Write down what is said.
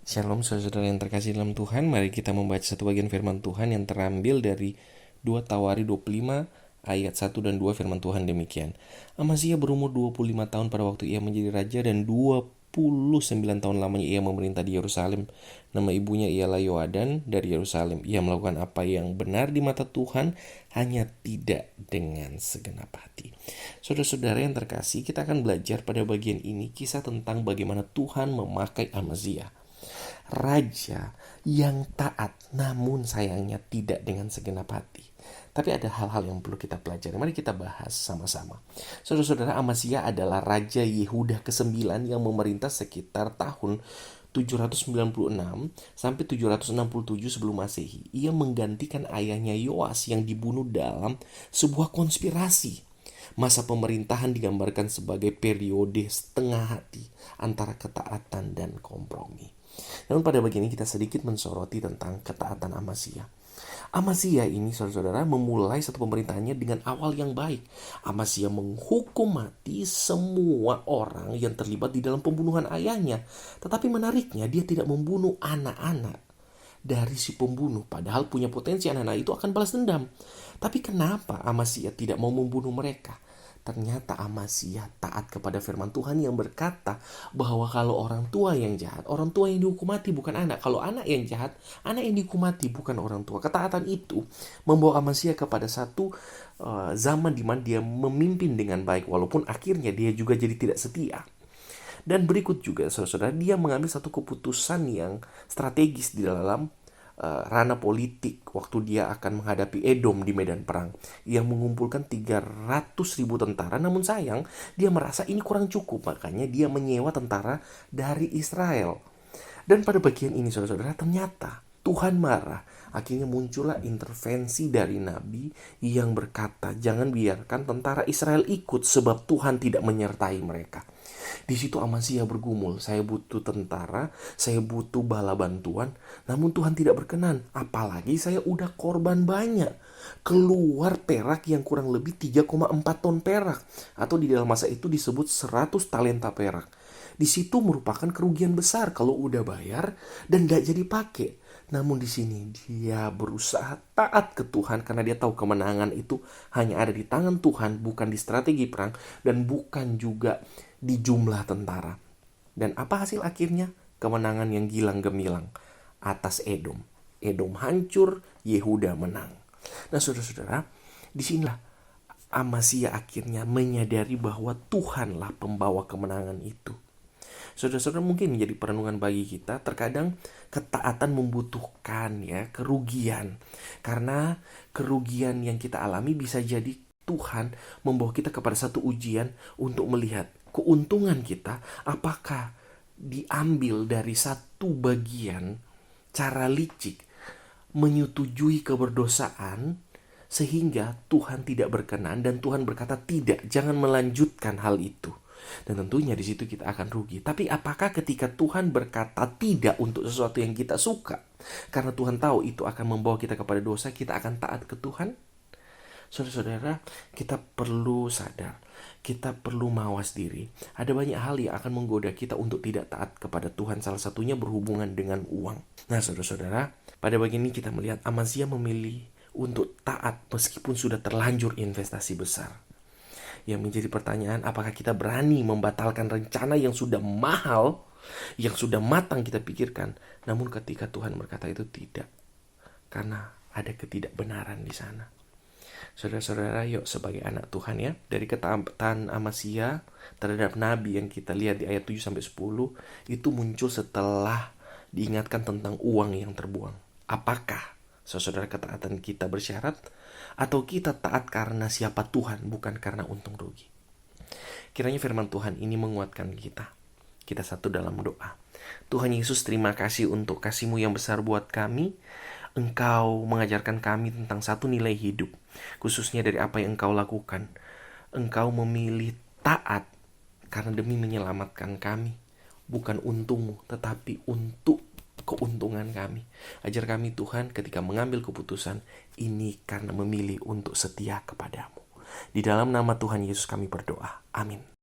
Shalom saudara yang terkasih dalam Tuhan. Mari kita membaca satu bagian firman Tuhan yang terambil dari 2 Tawari 25 ayat 1 dan 2. Firman Tuhan demikian. Amazia berumur 25 tahun pada waktu ia menjadi raja, dan 29 tahun lamanya ia memerintah di Yerusalem. Nama ibunya ialah Yoadan dari Yerusalem. Ia melakukan apa yang benar di mata Tuhan, hanya tidak dengan segenap hati. Saudara-saudara yang terkasih, kita akan belajar pada bagian ini kisah tentang bagaimana Tuhan memakai Amazia, raja yang taat, namun sayangnya tidak dengan segenap hati. Tapi ada hal-hal yang perlu kita pelajari. Mari kita bahas sama-sama. Saudara-saudara, Amazia adalah Raja Yehuda ke-9 yang memerintah sekitar tahun 796 sampai 767 sebelum Masehi. Ia menggantikan ayahnya Yoas yang dibunuh dalam sebuah konspirasi. Masa pemerintahan digambarkan sebagai periode setengah hati antara ketaatan dan kompromi. Namun pada bagian ini kita sedikit mensoroti tentang ketaatan Amazia. Amazia ini, saudara-saudara, memulai satu pemerintahannya dengan awal yang baik. Amazia menghukum mati semua orang yang terlibat di dalam pembunuhan ayahnya. Tetapi menariknya, dia tidak membunuh anak-anak dari si pembunuh, padahal punya potensi anak-anak itu akan balas dendam. Tapi kenapa Amazia tidak mau membunuh mereka? Ternyata Amazia taat kepada firman Tuhan yang berkata bahwa kalau orang tua yang jahat, orang tua yang dihukum mati, bukan anak. Kalau anak yang jahat, anak yang dihukum mati, bukan orang tua. Ketaatan itu membawa Amazia kepada satu zaman di mana dia memimpin dengan baik, walaupun akhirnya dia juga jadi tidak setia. Dan berikut juga, saudara-saudara, dia mengambil satu keputusan yang strategis di dalam ranah politik waktu dia akan menghadapi Edom di medan perang, yang mengumpulkan 300.000 tentara. Namun sayang, dia merasa ini kurang cukup, makanya dia menyewa tentara dari Israel. Dan pada bagian ini, saudara-saudara, ternyata Tuhan marah. Akhirnya muncullah intervensi dari Nabi yang berkata, jangan biarkan tentara Israel ikut sebab Tuhan tidak menyertai mereka. Di situ Amazia bergumul, saya butuh tentara, saya butuh bala bantuan, namun Tuhan tidak berkenan. Apalagi saya udah korban banyak. Keluar perak yang kurang lebih 3,4 ton perak, atau di dalam masa itu disebut 100 talenta perak. Di situ merupakan kerugian besar kalau udah bayar dan gak jadi pakai. Namun di sini dia berusaha taat ke Tuhan karena dia tahu kemenangan itu hanya ada di tangan Tuhan, bukan di strategi perang dan bukan juga di jumlah tentara. Dan apa hasil akhirnya? Kemenangan yang gilang gemilang atas Edom. Edom hancur, Yehuda menang. Nah, saudara-saudara, disinilah Amazia akhirnya menyadari bahwa Tuhanlah pembawa kemenangan itu. Saudara-saudara, mungkin menjadi perenungan bagi kita, terkadang ketaatan membutuhkan kerugian. Karena kerugian yang kita alami bisa jadi Tuhan membawa kita kepada satu ujian untuk melihat keuntungan kita apakah diambil dari satu bagian cara licik menyetujui keberdosaan sehingga Tuhan tidak berkenan dan Tuhan berkata tidak, jangan melanjutkan hal itu. Dan tentunya di situ kita akan rugi. Tapi apakah ketika Tuhan berkata tidak untuk sesuatu yang kita suka, karena Tuhan tahu itu akan membawa kita kepada dosa, kita akan taat ke Tuhan? Saudara-saudara, kita perlu sadar, kita perlu mawas diri. Ada banyak hal yang akan menggoda kita untuk tidak taat kepada Tuhan. Salah satunya berhubungan dengan uang. Nah, saudara-saudara, pada bagian ini kita melihat Amazia memilih untuk taat meskipun sudah terlanjur investasi besar. Yang menjadi pertanyaan, apakah kita berani membatalkan rencana yang sudah mahal, yang sudah matang kita pikirkan, namun ketika Tuhan berkata itu tidak, karena ada ketidakbenaran di sana. Saudara-saudara, yuk sebagai anak Tuhan dari ketaatan Amazia terhadap Nabi yang kita lihat di ayat 7-10, itu muncul setelah diingatkan tentang uang yang terbuang. Apakah saudara ketaatan kita bersyarat, atau kita taat karena siapa Tuhan, bukan karena untung rugi? Kiranya firman Tuhan ini menguatkan kita. Kita satu dalam doa. Tuhan Yesus, terima kasih untuk kasih-Mu yang besar buat kami. Engkau mengajarkan kami tentang satu nilai hidup, khususnya dari apa yang Engkau lakukan. Engkau memilih taat karena demi menyelamatkan kami, bukan untungmu, tetapi untuk keuntungan kami. Ajar kami Tuhan ketika mengambil keputusan ini karena memilih untuk setia kepadamu. Di dalam nama Tuhan Yesus kami berdoa. Amin.